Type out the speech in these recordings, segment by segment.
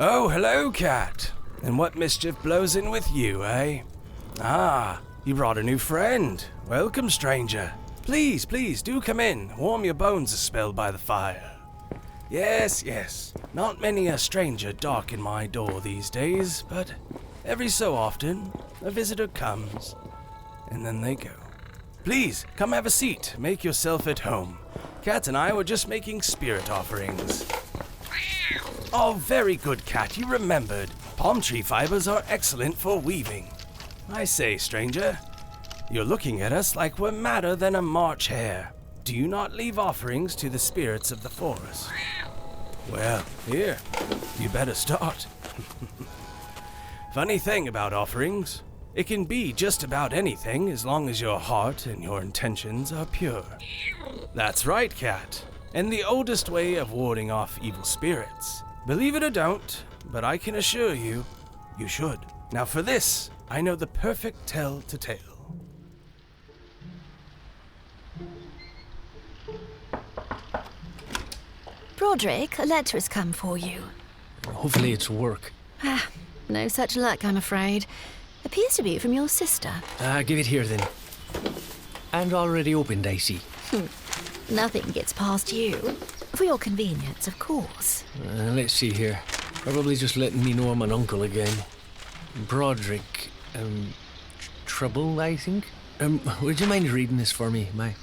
Oh, hello, cat. And what mischief blows in with you, eh? Ah, you brought a new friend. Welcome, stranger. Please, do come in. Warm your bones a spell by the fire. Yes. Not many a stranger darken my door these days, but every so often, a visitor comes, and then they go. Please, come have a seat. Make yourself at home. Cat and I were just making spirit offerings. Oh, very good, cat. You remembered. Palm tree fibers are excellent for weaving. I say, stranger, you're looking at us like we're madder than a March hare. Do you not leave offerings to the spirits of the forest? Well, here, you better start. Funny thing about offerings, it can be just about anything as long as your heart and your intentions are pure. That's right, cat. And the oldest way of warding off evil spirits. Believe it or don't, but I can assure you, you should. Now for this, I know the perfect tale to tale. Broderick, a letter has come for you. Hopefully it's work. No such luck, I'm afraid. Appears to be from your sister. Give it here then. And already opened, I see. Nothing gets past you. For your convenience, of course. Let's see here. Probably just letting me know I'm an uncle again. Broderick, trouble, I think? Would you mind reading this for me? My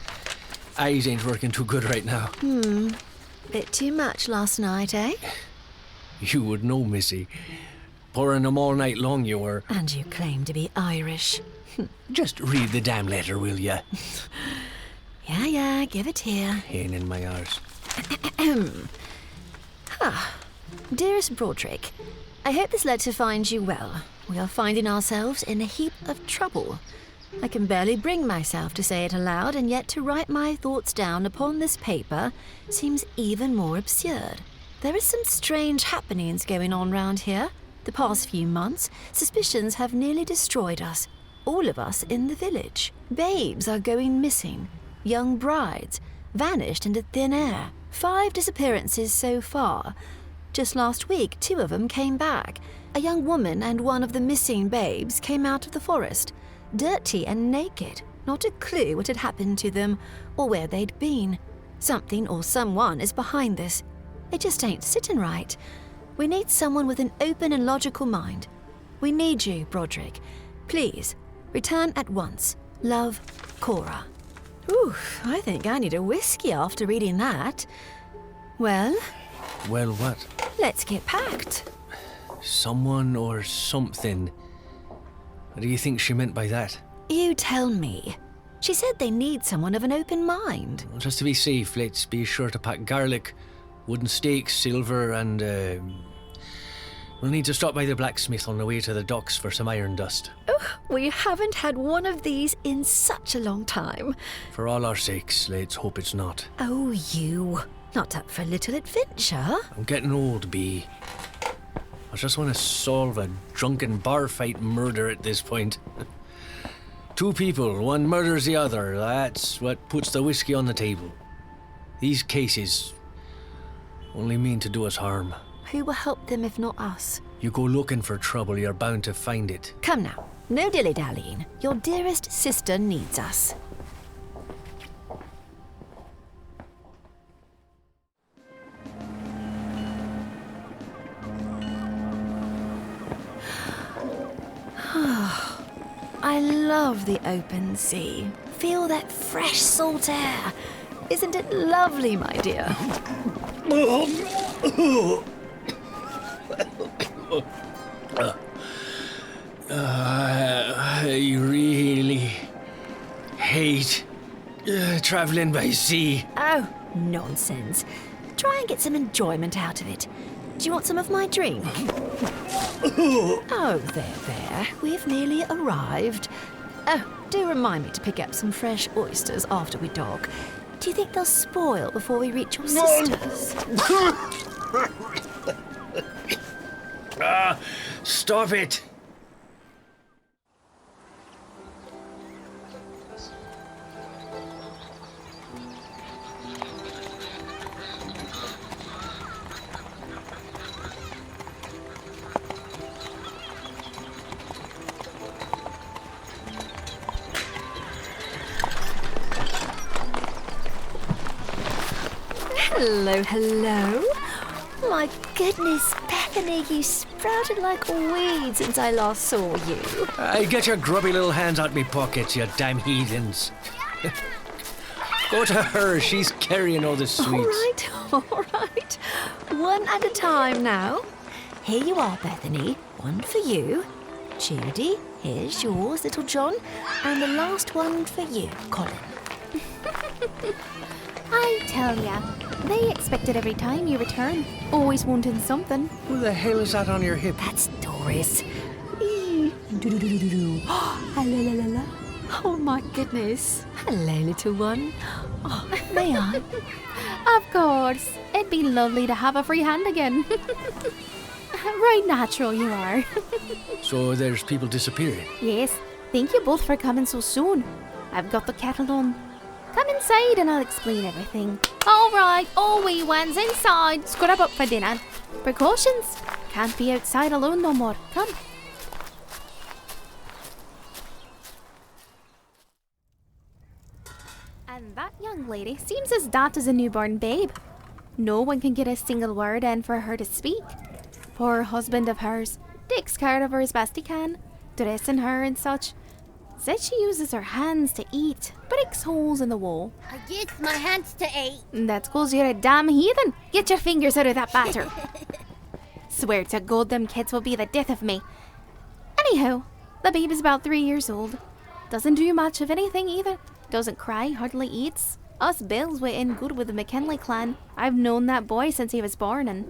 eyes ain't working too good right now. Bit too much last night, eh? You would know, missy. Pouring them all night long, you were. And you claim to be Irish. Just read the damn letter, will ya? Yeah, give it here. Pain in my arse. Dearest Broderick, I hope this letter finds you well. We are finding ourselves in a heap of trouble. I can barely bring myself to say it aloud, and yet to write my thoughts down upon this paper seems even more absurd. There is some strange happenings going on round here. The past few months, suspicions have nearly destroyed us, all of us in the village. Babes are going missing. Young brides vanished into thin air. 5 disappearances so far. Just last week, 2 of them came back. A young woman and one of the missing babes came out of the forest, dirty and naked. Not a clue what had happened to them or where they'd been. Something or someone is behind this. It just ain't sitting right. We need someone with an open and logical mind. We need you, Broderick. Please, return at once. Love, Cora. Ooh, I think I need a whiskey after reading that. Well? Well, what? Let's get packed. Someone or something. What do you think she meant by that? You tell me. She said they need someone of an open mind. Well, just to be safe, let's be sure to pack garlic, wooden stakes, silver, and we'll need to stop by the blacksmith on the way to the docks for some iron dust. Oh, we haven't had one of these in such a long time. For all our sakes, let's hope it's not. Oh, you. Not up for a little adventure? I'm getting old, Bee. I just want to solve a drunken bar fight murder at this point. 2 people, one murders the other. That's what puts the whiskey on the table. These cases only mean to do us harm. Who will help them if not us? You go looking for trouble, you're bound to find it. Come now, no dilly-dallying. Your dearest sister needs us. I love the open sea. Feel that fresh salt air. Isn't it lovely, my dear? I really travelling by sea. Oh, nonsense. Try and get some enjoyment out of it. Do you want some of my drink? Oh, there. We've nearly arrived. Oh, do remind me to pick up some fresh oysters after we dock. Do you think they'll spoil before we reach your sisters? Stop it! Hello. My goodness, Bethany, you sprouted like a weed since I last saw you. Get your grubby little hands out me pockets, you damn heathens. Go to her, she's carrying all the sweets. All right. One at a time now. Here you are, Bethany. One for you. Judy, here's yours, little John. And the last one for you, Colin. I tell ya, they expect it every time you return. Always wanting something. Who the hell is that on your hip? That's Doris. Oh my goodness. Hello, little one. Oh, may I? Of course. It'd be lovely to have a free hand again. Right natural you are. So there's people disappearing? Yes. Thank you both for coming so soon. I've got the kettle on. Come inside and I'll explain everything. All right, all wee ones inside. Scrub up for dinner. Precautions. Can't be outside alone no more. Come. And that young lady seems as daft as a newborn babe. No one can get a single word in for her to speak. Poor husband of hers takes care of her as best he can, dressing her and such. Says she uses her hands to eat, breaks holes in the wall. I use my hands to eat. That's 'cause you're a damn heathen. Get your fingers out of that batter. Swear to God them kids will be the death of me. Anyhow, the baby's about 3 years old. Doesn't do much of anything either. Doesn't cry, hardly eats. Us Bills were in good with the McKinley clan. I've known that boy since he was born, and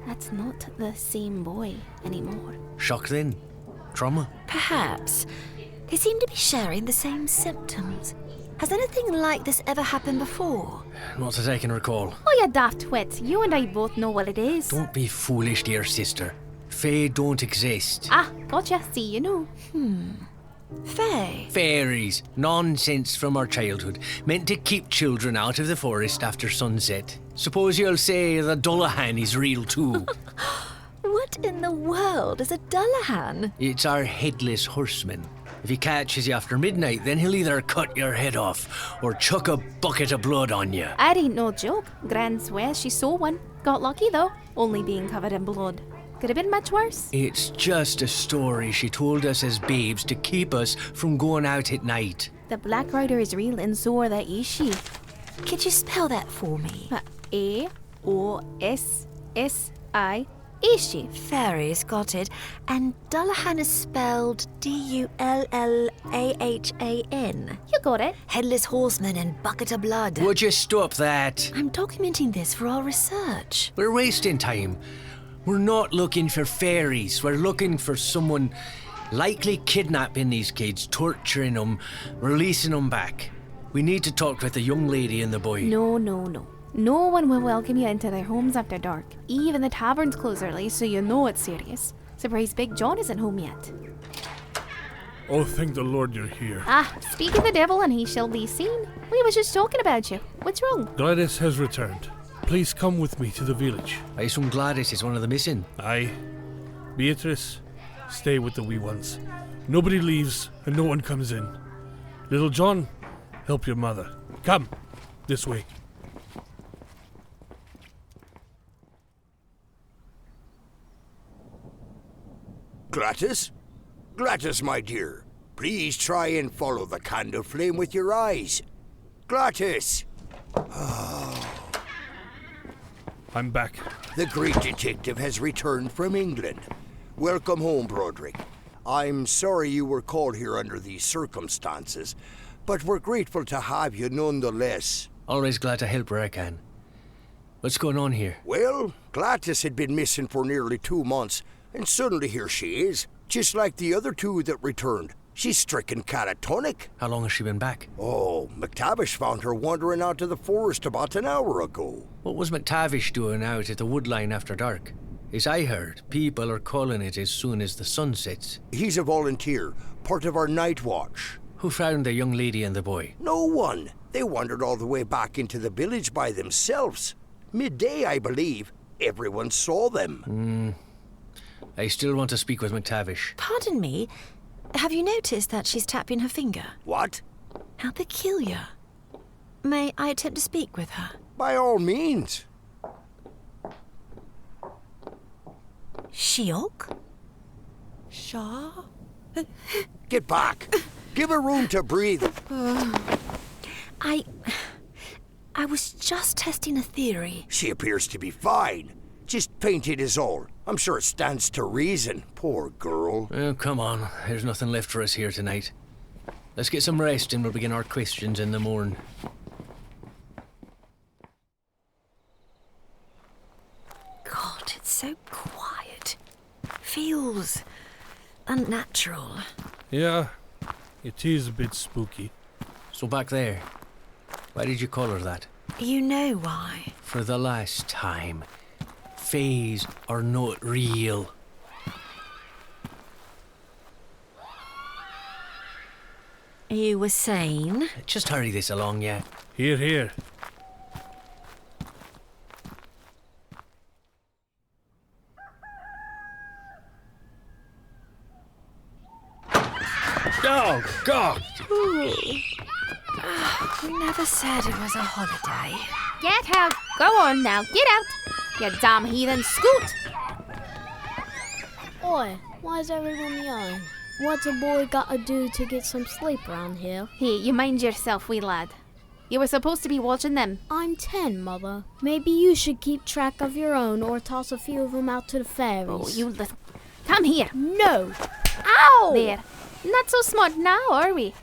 that's not the same boy anymore. Shock then? Trauma? Perhaps. They seem to be sharing the same symptoms. Has anything like this ever happened before? Not that I can recall. Oh, you daft twit. You and I both know what it is. Don't be foolish, dear sister. Fae don't exist. Ah, gotcha. See, you know. Faye. Fairies. Nonsense from our childhood. Meant to keep children out of the forest after sunset. Suppose you'll say the Dullahan is real too. What in the world is a Dullahan? It's our headless horseman. If he catches you after midnight, then he'll either cut your head off or chuck a bucket of blood on you. That ain't no joke. Gran swears she saw one. Got lucky though, only being covered in blood. Could have been much worse. It's just a story she told us as babes to keep us from going out at night. The Black Rider is real and so are the Ishi. Could you spell that for me? A-O-S-S-I. Ishi. Fairies, got it. And Dullahan is spelled D-U-L-L-A-H-A-N. You got it. Headless horseman and bucket of blood. Would you stop that? I'm documenting this for our research. We're wasting time. We're not looking for fairies. We're looking for someone likely kidnapping these kids, torturing them, releasing them back. We need to talk with the young lady and the boy. No. No one will welcome you into their homes after dark. Even the taverns close early, so you know it's serious. Surprised Big John isn't home yet. Oh, thank the Lord you're here. Ah, speak of the devil and he shall be seen. We was just talking about you. What's wrong? Gladys has returned. Please come with me to the village. I assume Gladys is one of the missing. Aye. Beatrice, stay with the wee ones. Nobody leaves and no one comes in. Little John, help your mother. Come, this way. Gladys? Gladys, my dear, please try and follow the candle flame with your eyes. Gladys! I'm back. The great detective has returned from England. Welcome home, Broderick. I'm sorry you were called here under these circumstances, but we're grateful to have you nonetheless. Always glad to help where I can. What's going on here? Well, Gladys had been missing for nearly 2 months, and suddenly here she is, just like the other two that returned. She's stricken catatonic. How long has she been back? Oh, McTavish found her wandering out to the forest about an hour ago. What was McTavish doing out at the woodline after dark? As I heard, people are calling it as soon as the sun sets. He's a volunteer, part of our night watch. Who found the young lady and the boy? No one. They wandered all the way back into the village by themselves. Midday, I believe. Everyone saw them. I still want to speak with McTavish. Pardon me, have you noticed that she's tapping her finger? What? How peculiar. May I attempt to speak with her? By all means. Shiok? Shah? Get back. Give her room to breathe. I was just testing a theory. She appears to be fine. Just painted is all. I'm sure it stands to reason. Poor girl. Oh, come on. There's nothing left for us here tonight. Let's get some rest and we'll begin our questions in the morn. God, it's so quiet. Feels unnatural. Yeah, it is a bit spooky. So back there, why did you call her that? You know why. For the last time. Fays are not real. You were sane. Just hurry this along, yeah. Here, here. Oh, God! We never said it was a holiday. Get out. Go on now. Get out. You damn heathen. Scoot. Oi, why's everyone yelling? What's a boy gotta do to get some sleep around here? Hey, you mind yourself, wee lad. You were supposed to be watching them. I'm 10, Mother. Maybe you should keep track of your own or toss a few of them out to the fairies. Oh, you listen. Come here. No! Ow! There. Not so smart now, are we?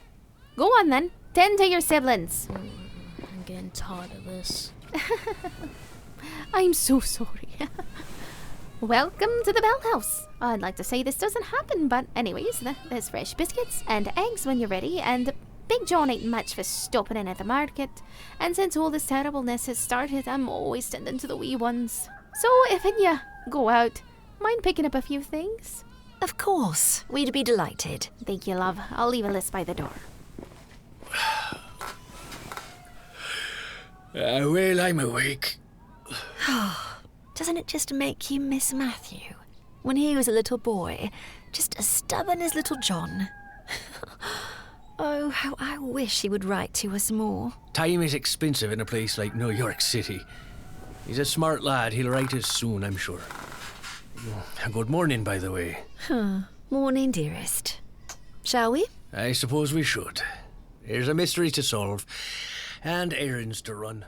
Go on then. Tend to your siblings. I'm getting tired of this. I'm so sorry. Welcome to the Bell House. I'd like to say this doesn't happen, but anyways, there's fresh biscuits and eggs when you're ready, and Big John ain't much for stopping in at the market. And since all this terribleness has started, I'm always tending to the wee ones. So if you go out, mind picking up a few things? Of course. We'd be delighted. Thank you, love. I'll leave a list by the door. Well, I'm awake. Doesn't it just make you miss Matthew? When he was a little boy, just as stubborn as little John. Oh, how I wish he would write to us more. Time is expensive in a place like New York City. He's a smart lad. He'll write us soon, I'm sure. Good morning, by the way. Morning, dearest. Shall we? I suppose we should. There's a mystery to solve, and errands to run.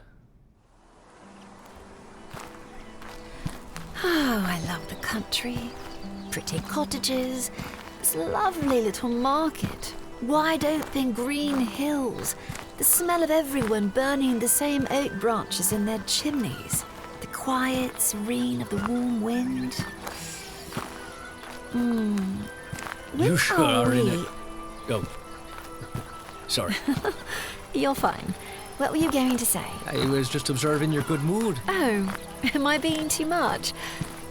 Oh, I love the country. Pretty cottages, this lovely little market, wide open green hills, the smell of everyone burning the same oak branches in their chimneys, the quiet serene of the warm wind. You sure are in it. Oh. Sorry. You're fine. What were you going to say? I was just observing your good mood. Oh, am I being too much?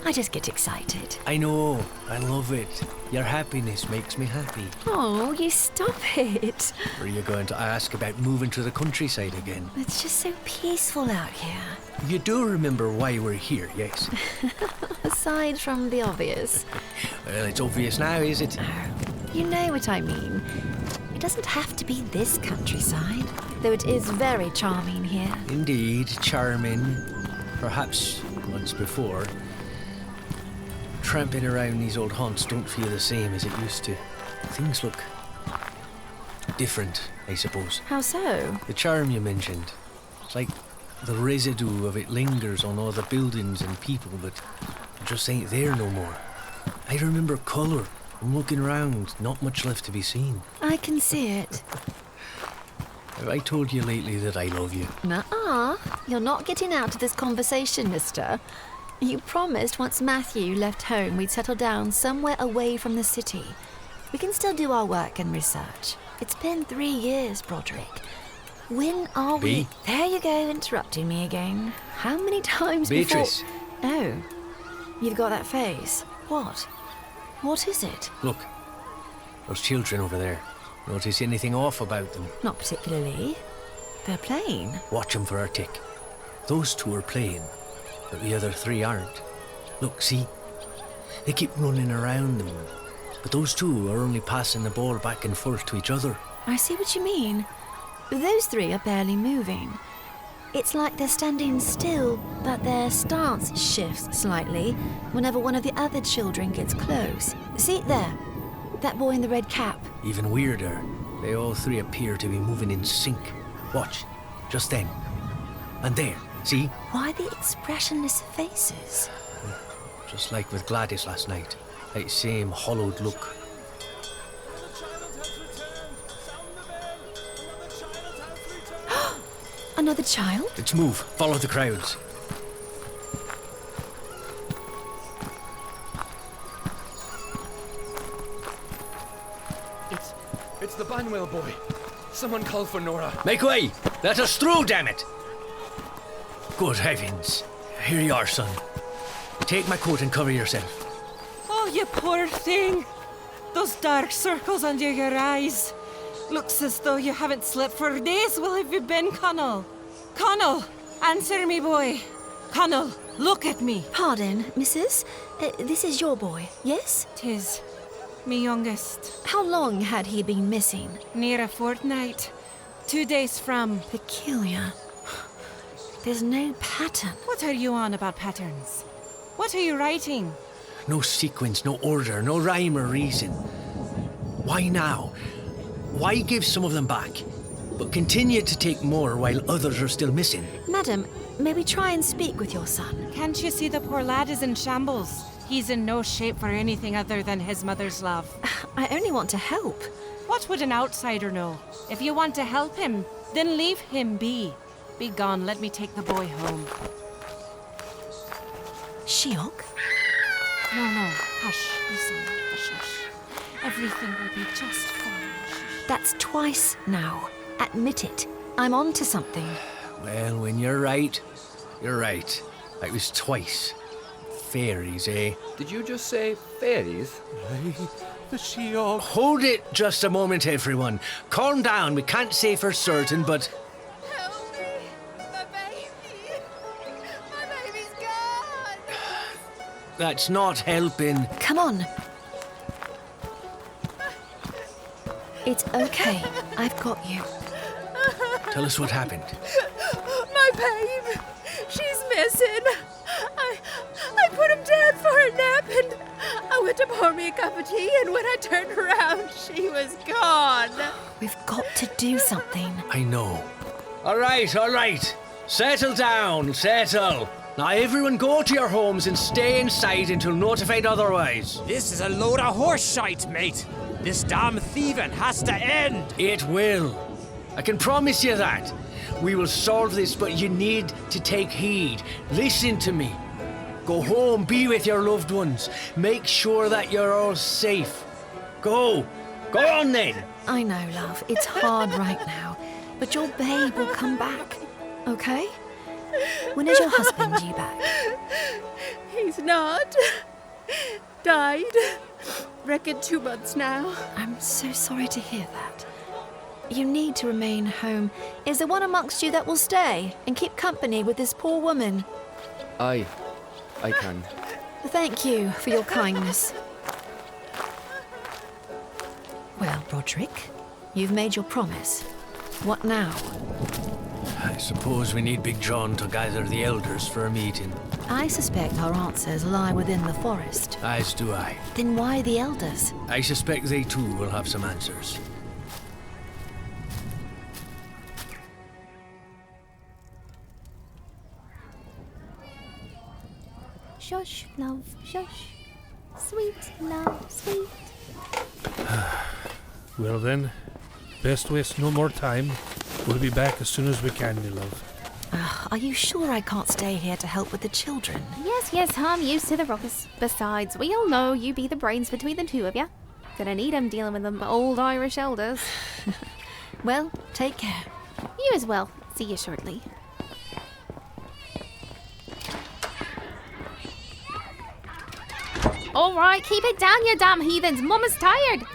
I just get excited. I know. I love it. Your happiness makes me happy. Oh, you stop it. Were you going to ask about moving to the countryside again? It's just so peaceful out here. You do remember why we're here, yes? Aside from the obvious. Well, it's obvious now, is it? You know what I mean. It doesn't have to be this countryside, though it is very charming here. Indeed, charming. Perhaps once before. Tramping around these old haunts don't feel the same as it used to. Things look different, I suppose. How so? The charm you mentioned. It's like the residue of it lingers on all the buildings and people, but it just ain't there no more. I remember colour. I'm looking around, not much left to be seen. I can see it. Have I told you lately that I love you? Nuh-uh. You're not getting out of this conversation, mister. You promised once Matthew left home we'd settle down somewhere away from the city. We can still do our work and research. It's been 3 years, Broderick. When are we... Bea? There you go, interrupting me again. How many times Beatrice. before... Oh. You've got that face. What? What is it? Look, those children over there. Notice anything off about them? Not particularly. They're playing. Watch them for a tick. Those 2 are playing, but the other 3 aren't. Look, see? They keep running around them. But those 2 are only passing the ball back and forth to each other. I see what you mean. Those 3 are barely moving. It's like they're standing still, but their stance shifts slightly whenever one of the other children gets close. See there? That boy in the red cap. Even weirder, they all 3 appear to be moving in sync. Watch, just then. And there, see? Why the expressionless faces? Just like with Gladys last night. That same hollowed look. Another child? Let's move. Follow the crowds. It's the Banwell boy. Someone call for Nora. Make way! Let us through, damn it! Good heavens. Here you are, son. Take my coat and cover yourself. Oh, you poor thing. Those dark circles under your eyes. Looks as though you haven't slept for days. Where have you been, Connell? Connell, answer me, boy. Connell, look at me. Pardon, Mrs. This is your boy, yes? 'Tis me youngest. How long had he been missing? Near a fortnight. 2 days from. Peculiar. There's no pattern. What are you on about patterns? What are you writing? No sequence, no order, no rhyme or reason. Why now? Why give some of them back, but continue to take more while others are still missing? Madam, may we try and speak with your son? Can't you see the poor lad is in shambles? He's in no shape for anything other than his mother's love. I only want to help. What would an outsider know? If you want to help him, then leave him be. Be gone, let me take the boy home. Shiok? No, hush, listen, hush. Everything will be just fine. That's twice now. Admit it. I'm on to something. Well, when you're right, you're right. It was twice. Fairies, eh? Did you just say fairies? The Shiok. Hold it just a moment, everyone. Calm down. We can't say for certain, but... Help me! My baby! My baby's gone! That's not helping. Come on. It's okay. I've got you. Tell us what happened. My babe! She's missing! I put him down for a nap and I went to pour me a cup of tea, and when I turned around, she was gone. We've got to do something. I know. All right. Settle down, settle. Now everyone go to your homes and stay inside until notified otherwise. This is a load of horse shite, mate. This damn thieving has to end. It will. I can promise you that. We will solve this, but you need to take heed. Listen to me. Go home, be with your loved ones. Make sure that you're all safe. Go on then. I know, love. It's hard right now. But your babe will come back. Okay? When is your husband due back? He's not. Died. Reckon 2 months now. I'm so sorry to hear that. You need to remain home. Is there one amongst you that will stay and keep company with this poor woman? I can. Thank you for your kindness. Well, Broderick, you've made your promise. What now? I suppose we need Big John to gather the elders for a meeting. I suspect our answers lie within the forest. As do I. Then why the elders? I suspect they too will have some answers. Shush, love, shush. Sweet, love, sweet. Well then, best waste no more time. We'll be back as soon as we can, me love. Are you sure I can't stay here to help with the children? Yes, I'm used to the ruckus. Besides, we all know you be the brains between the two of you. Gonna need 'em dealing with them old Irish elders. Well, take care. You as well. See you shortly. All right, keep it down, you damn heathens. Mum is tired.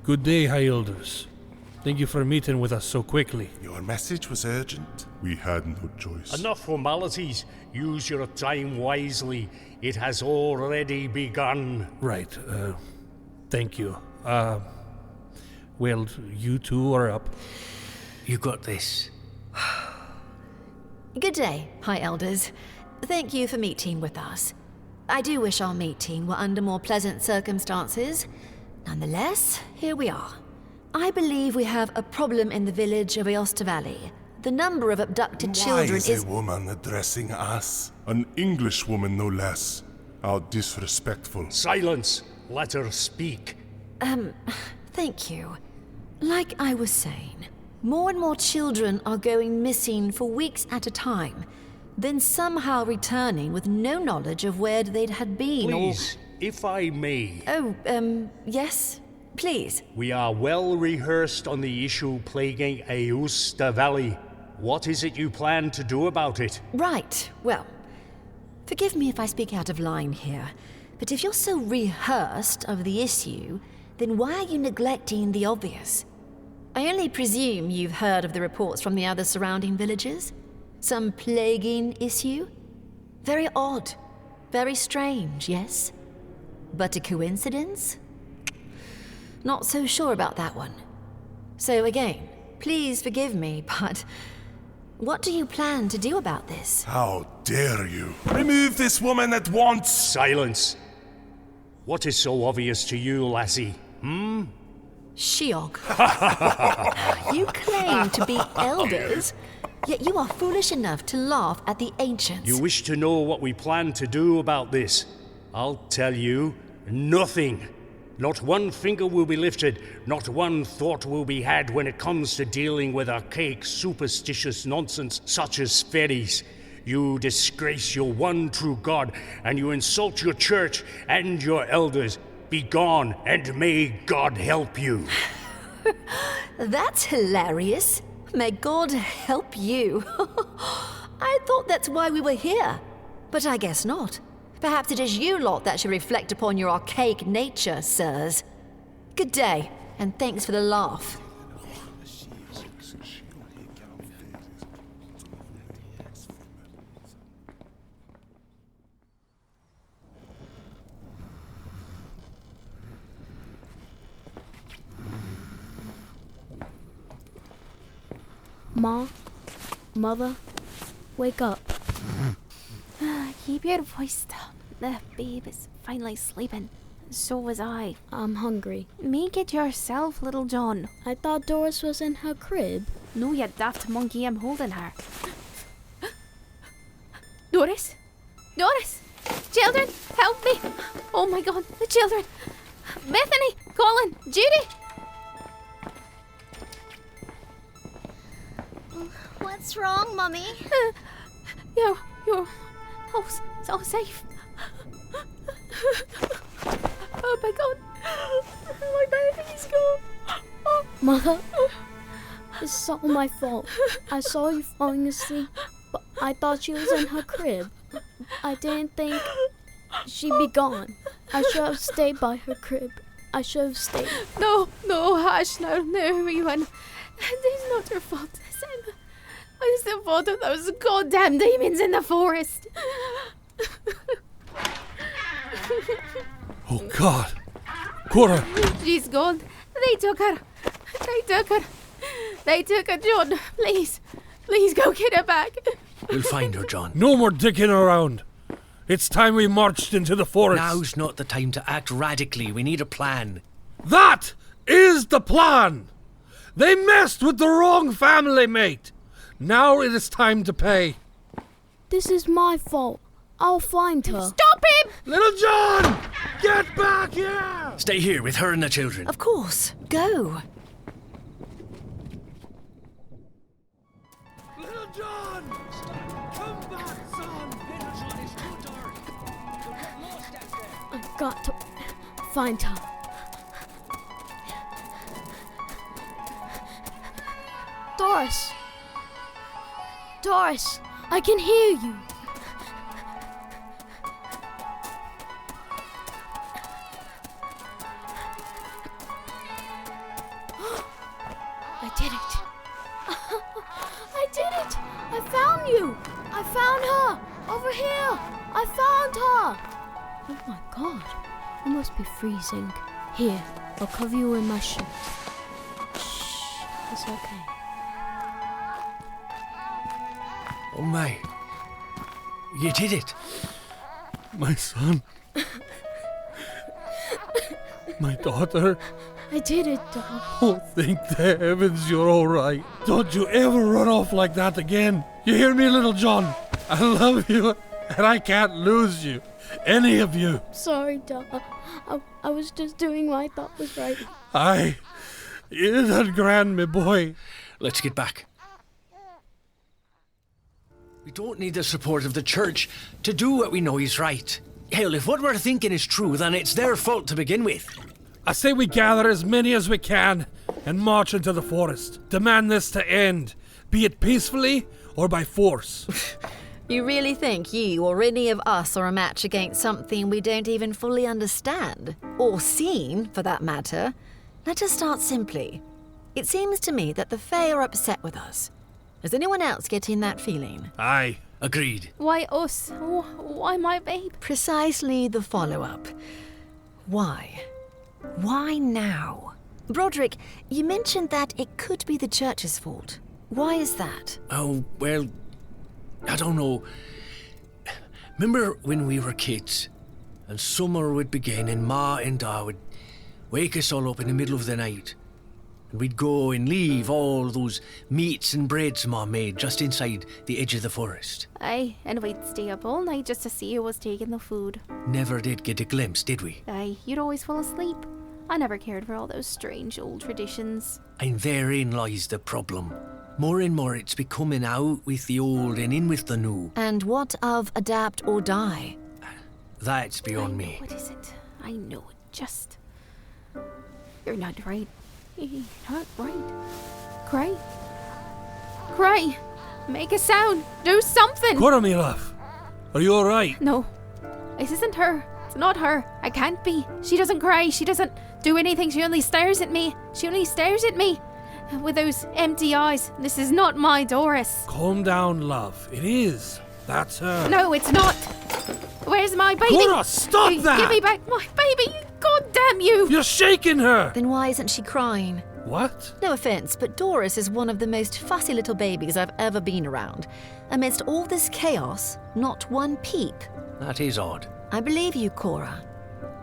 Good day, High Elders. Thank you for meeting with us so quickly. Your message was urgent. We had no choice. Enough formalities. Use your time wisely. It has already begun. Right, thank you. Well, you two are up. You got this. Good day, High Elders. Thank you for meeting with us. I do wish our meeting were under more pleasant circumstances. Nonetheless, here we are. I believe we have a problem in the village of Aosta Valley. The number of abducted children Why is a woman addressing us? An English woman, no less. How disrespectful. Silence. Let her speak. Thank you. Like I was saying, more and more children are going missing for weeks at a time, then somehow returning with no knowledge of where they had been. Please, if I may. Yes, please. We are well rehearsed on the issue plaguing Aosta Valley. What is it you plan to do about it? Right, well, forgive me if I speak out of line here, but if you're so rehearsed of the issue, then why are you neglecting the obvious? I only presume you've heard of the reports from the other surrounding villages? Some plaguing issue? Very odd. Very strange, yes? But a coincidence? Not so sure about that one. So again, please forgive me, but what do you plan to do about this? How dare you? Remove this woman at once! Silence. What is so obvious to you, lassie? Shiog. You claim to be elders, yet you are foolish enough to laugh at the ancients. You wish to know what we plan to do about this? I'll tell you, nothing. Not one finger will be lifted, not one thought will be had when it comes to dealing with archaic, superstitious nonsense such as fairies. You disgrace your one true God, and you insult your church and your elders. Be gone, and may God help you. That's hilarious. May God help you. I thought that's why we were here. But I guess not. Perhaps it is you lot that should reflect upon your archaic nature, sirs. Good day, and thanks for the laugh. Ma, Mother, wake up. Keep your voice down. The babe is finally sleeping. So was I. I'm hungry. Make it yourself, little John. I thought Doris was in her crib. No, you daft monkey, I'm holding her. Doris? Doris? Children, help me! Oh my god, the children! Bethany! Colin! Judy! What's wrong, Mummy? Your house is all safe. Oh my god. My baby's gone. Oh. Mother, it's all my fault. I saw you falling asleep, but I thought she was in her crib. I didn't think she'd be gone. I should have stayed by her crib. I should have stayed. No, hush, no, wee one. It's not her fault. It's the fault of those goddamn demons in the forest. Oh, God. Cora! She's gone. They took her. They took her, John. Please go get her back. We'll find her, John. No more dicking around. It's time we marched into the forest. Now's not the time to act radically. We need a plan. That is the plan! They messed with the wrong family, mate. Now it is time to pay. This is my fault. I'll find her. Stop him! Little John! Get back here! Stay here with her and the children. Of course. Go. Little John! Come back, son! Little John is too dark. You'll get lost out there. I've got to find her. Doris! Doris! I can hear you! I did it! I did it! I found you! I found her! Over here! I found her! Oh my god. You must be freezing. Here, I'll cover you in my shirt. Shh, it's okay. Oh my. You did it. My son. My daughter. I did it, Dad. Oh, thank the heavens you're all right. Don't you ever run off like that again. You hear me, Little John? I love you, and I can't lose you. Any of you. Sorry, Dad. I was just doing what I thought was right. Aye. You done grand, me boy. Let's get back. We don't need the support of the church to do what we know is right. Hell, if what we're thinking is true, then it's their fault to begin with. I say we gather as many as we can and march into the forest. Demand this to end, be it peacefully or by force. You really think you or any of us are a match against something we don't even fully understand? Or seen, for that matter? Let us start simply. It seems to me that the Fae are upset with us. Is anyone else getting that feeling? Aye. Agreed. Why us? Why my babe? Precisely the follow-up. Why? Why now? Broderick, you mentioned that it could be the church's fault. Why is that? Oh, well, I don't know. Remember when we were kids and summer would begin and Ma and Da would wake us all up in the middle of the night and we'd go and leave all those meats and breads Ma made just inside the edge of the forest. Aye, and we'd stay up all night just to see who was taking the food. Never did get a glimpse, did we? Aye, you'd always fall asleep. I never cared for all those strange old traditions. And therein lies the problem. More and more it's becoming out with the old and in with the new. And what of adapt or die? That's beyond me. What is it? I know it. Just... You're not right. You're not right. Cry. Cry. Make a sound. Do something. Cora, me love. Are you all right? No. This isn't her. It's not her. I can't be. She doesn't cry. She doesn't do anything. She only stares at me. She only stares at me. With those empty eyes. This is not my Doris. Calm down, love. It is. That's her. No, it's not. Where's my baby? Cora, stop that! Give me back my baby. God damn you. You're shaking her. Then why isn't she crying? What? No offense, but Doris is one of the most fussy little babies I've ever been around. Amidst all this chaos, not one peep. That is odd. I believe you, Cora.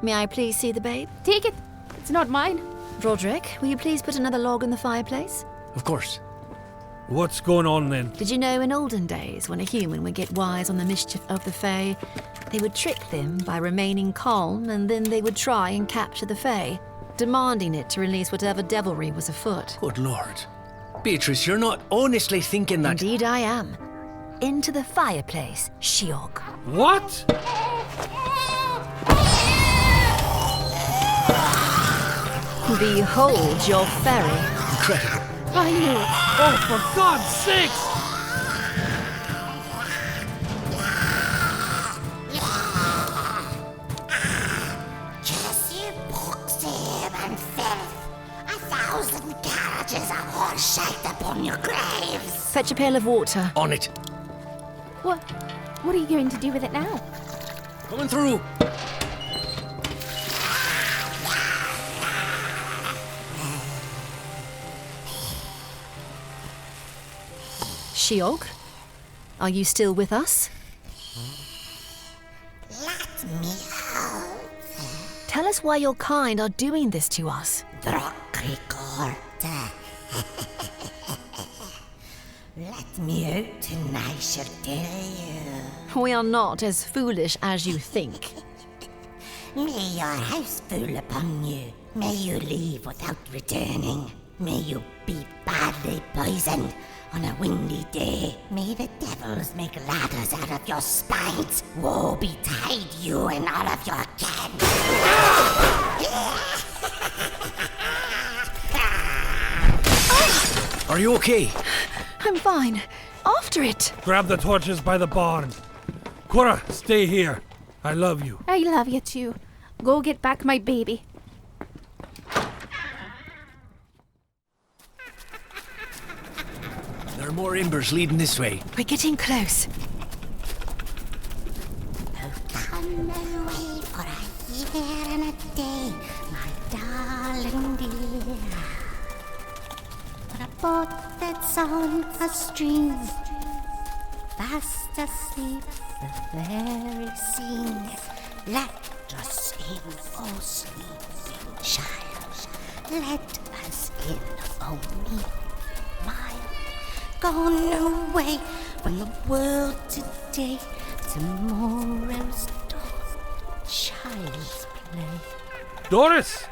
May I please see the babe? Take it. It's not mine. Broderick, will you please put another log in the fireplace? Of course. What's going on then? Did you know in olden days, when a human would get wise on the mischief of the Fae, they would trick them by remaining calm, and then they would try and capture the Fae, demanding it to release whatever devilry was afoot. Good Lord. Beatrice, you're not honestly thinking that... Indeed I am. Into the fireplace, Shiog. What? Behold your ferry. Incredible. I knew it. Oh, for God's sakes! Jesse, Boxham, and filth. 1,000 carriages of horse shite upon your graves. Fetch a pail of water. On it. What are you going to do with it now? Coming through. Shiog, are you still with us? Let me hold. Tell us why your kind are doing this to us. Let me out and I shall tell you. We are not as foolish as you think. May your house fall upon you. May you leave without returning. May you be badly poisoned on a windy day. May the devils make ladders out of your spines. Woe betide you and all of your kin. Are you okay? I'm fine. After it. Grab the torches by the barn. Cora, stay here. I love you. I love you too. Go get back my baby. There are more embers leading this way. We're getting close. Come away for a year and a day, my darling dear. On a boat that's on a stream, fast asleep the very scene. Let us in, O sleeping child. Let us in, O meek, mild. Gone away from the world today. Tomorrow's dawn, child's play. Doris!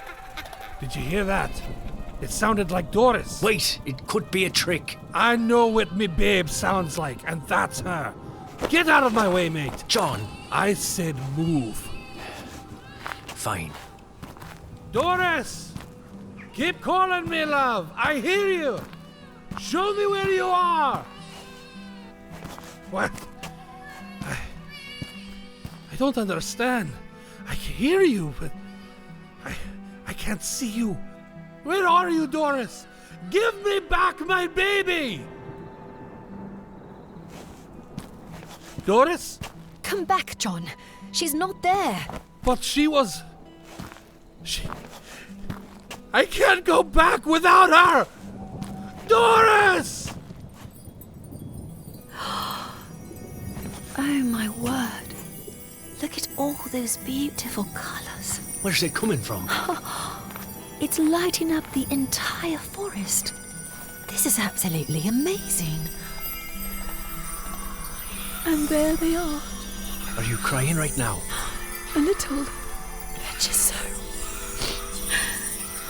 Did you hear that? It sounded like Doris. Wait, it could be a trick. I know what me babe sounds like, and that's her. Get out of my way, mate. John. I said move. Fine. Doris! Keep calling me, love. I hear you. Show me where you are. What? I don't understand. I can hear you, but I can't see you. Where are you, Doris? Give me back my baby! Doris? Come back, John. She's not there. But she... I can't go back without her! Doris! Oh, my word. Look at all those beautiful colors. Where's it coming from? It's lighting up the entire forest. This is absolutely amazing. And there they are. Are you crying right now? A little. They're just so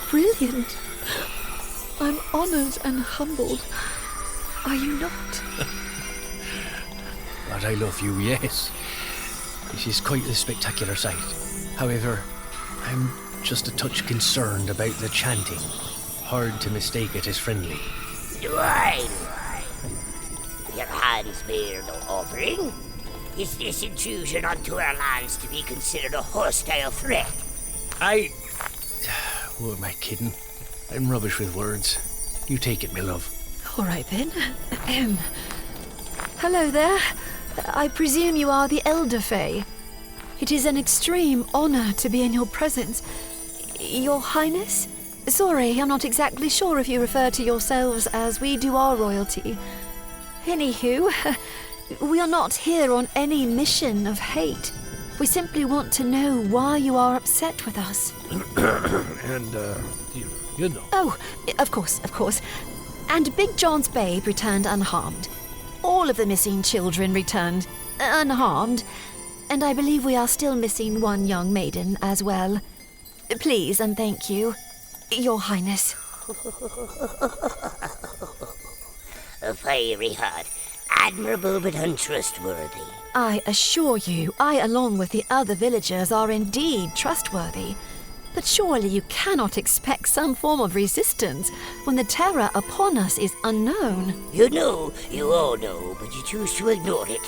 brilliant. I'm honored and humbled. Are you not? But I love you, yes. This is quite a spectacular sight. However, I'm just a touch concerned about the chanting. Hard to mistake it as friendly. Why? Your hands bear no offering? Is this intrusion onto our lands to be considered a hostile threat? Who am I kidding? I'm rubbish with words. You take it, my love. All right then. Hello there. I presume you are the Elder Fae. It is an extreme honor to be in your presence. Your Highness? Sorry, I'm not exactly sure if you refer to yourselves as we do our royalty. Anywho, we are not here on any mission of hate. We simply want to know why you are upset with us. And, you know. Oh, of course. And Big John's babe returned unharmed. All of the missing children returned unharmed. And I believe we are still missing one young maiden as well. Please and thank you, Your Highness. A fiery heart, admirable but untrustworthy. I assure you, I along with the other villagers are indeed trustworthy. But surely you cannot expect some form of resistance when the terror upon us is unknown. You know, you all know, but you choose to ignore it.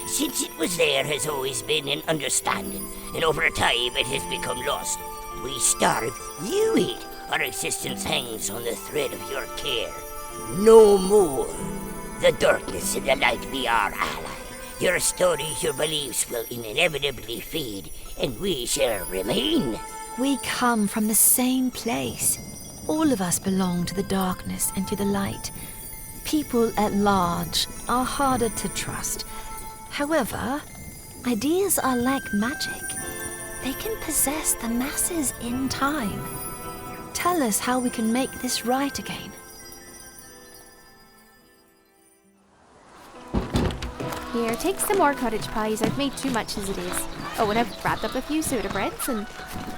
Since it was there has always been an understanding, and over time it has become lost. We starve, you eat. Our existence hangs on the thread of your care. No more. The darkness and the light be our ally. Your stories, your beliefs will inevitably fade, and we shall remain. We come from the same place. All of us belong to the darkness and to the light. People at large are harder to trust. However, ideas are like magic. They can possess the masses in time. Tell us how we can make this right again. Here, take some more cottage pies. I've made too much as it is. Oh, and I've wrapped up a few soda breads, and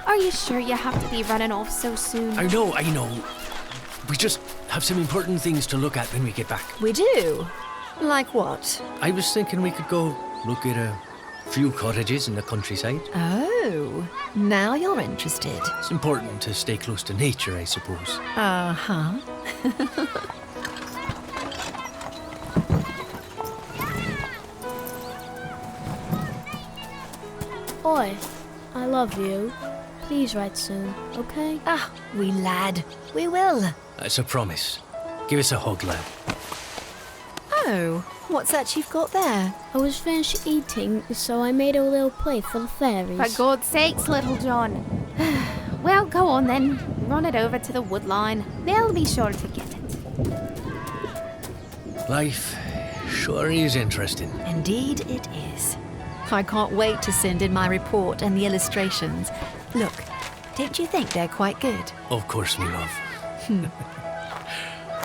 are you sure you have to be running off so soon? I know. We just have some important things to look at when we get back. We do? Like what? I was thinking we could go look at a few cottages in the countryside. Oh, now you're interested. It's important to stay close to nature, I suppose. Uh-huh. Oi, I love you. Please write soon, okay? Ah, wee lad. We will. That's a promise. Give us a hug, lad. Oh, what's that you've got there? I was finished eating, so I made a little plate for the fairies. For God's sakes, little John. Well, go on then. Run it over to the wood line. They'll be sure to get it. Life sure is interesting. Indeed it is. I can't wait to send in my report and the illustrations. Look, don't you think they're quite good? Of course, me love.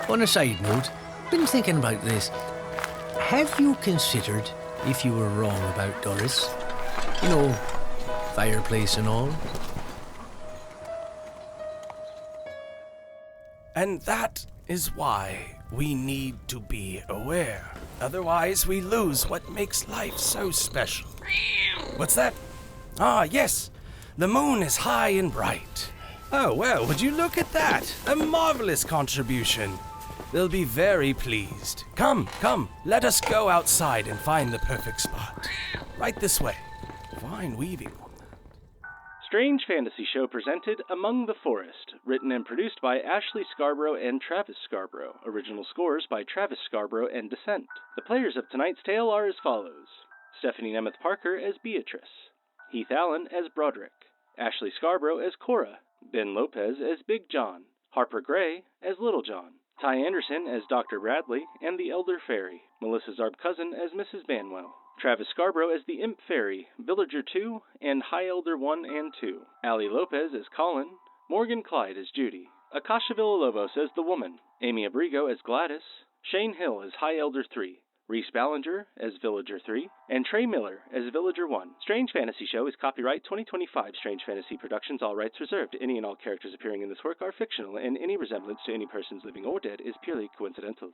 On a side note, been thinking about this. Have you considered if you were wrong about Doris? You know, fireplace and all? And that is why we need to be aware. Otherwise, we lose what makes life so special. What's that? Ah, yes. The moon is high and bright. Oh, well, would you look at that? A marvelous contribution. They'll be very pleased. Come, let us go outside and find the perfect spot. Right this way. Fine weaving. Strange Fantasy Show presented Among the Forest, written and produced by Ashley Scarbro and Travis Scarbro. Original scores by Travis Scarbro and Dyssent. The players of tonight's tale are as follows: Stephanie Nemeth-Parker as Beatrice, Heath Allyn as Broderick, Ashley Scarbro as Cora, Ben Lopez as Big John, Harper Gray as Little John, Ty Anderson as Dr. Bradley and the Elder Fairy, Melissa Zarb-Cousin as Mrs. Banwell, Travis Scarbro as the Imp Fairy, Villager 2, and High Elder 1 and 2, Allie Lopez as Colin, Morgan Clyde as Judy, Akasha Villalobos as the Woman, Amy Abrigo as Gladys, Shane Hill as High Elder 3, Rhys Ballinger as Villager 3, and Trey Miller as Villager 1. Strange Fantasy Show is copyright 2025 Strange Fantasy Productions, all rights reserved. Any and all characters appearing in this work are fictional, and any resemblance to any persons living or dead is purely coincidental.